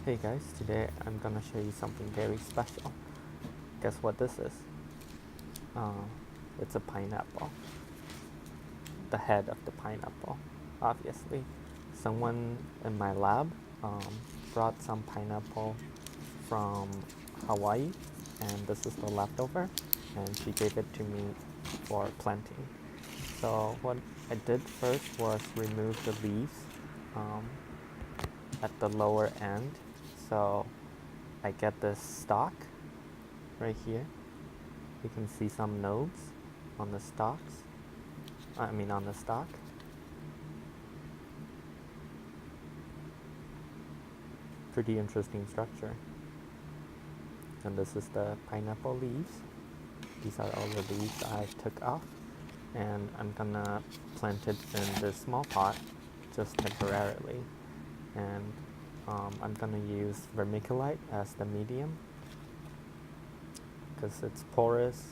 Hey guys, today I'm gonna show you something very special. Guess what this is? Uh, it's a pineapple. The head of the pineapple, obviously. Someone in my lab brought some pineapple from Hawaii, and this is the leftover, and she gave it to me for planting. So what I did first was remove the leaves um, at the lower end. So I get this stalk right here. You can see some nodes on the stalks. On the stalk. Pretty interesting structure. And this is the pineapple leaves. These are all the leaves I took off. And I'm gonna plant it in this small pot just temporarily. And I'm gonna use vermiculite as the medium because it's porous.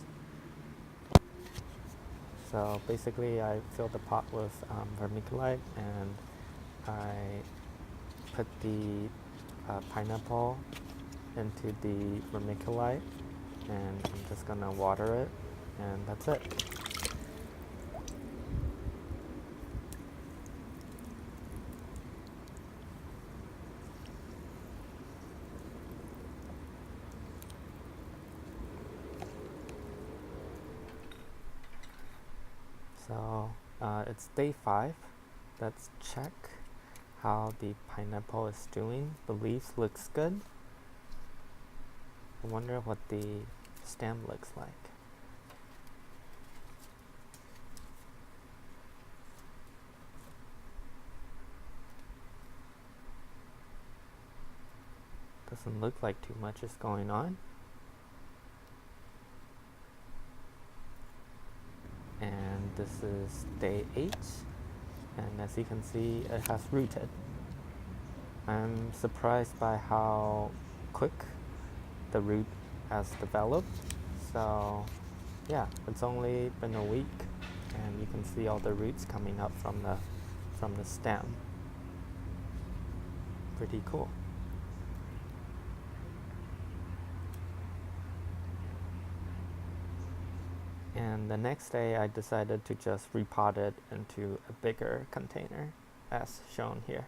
So basically I fill the pot with vermiculite, and I put the pineapple into the vermiculite, and I'm just gonna water it, and that's it. So it's day 5. Let's check how the pineapple is doing. The leaves looks good. I wonder what the stem looks like. Doesn't look like too much is going on. And this is day 8, and as you can see, it has rooted. I'm surprised by how quick the root has developed. So yeah, it's only been a week, and you can see all the roots coming up from the stem. Pretty cool. And the next day I decided to just repot it into a bigger container as shown here.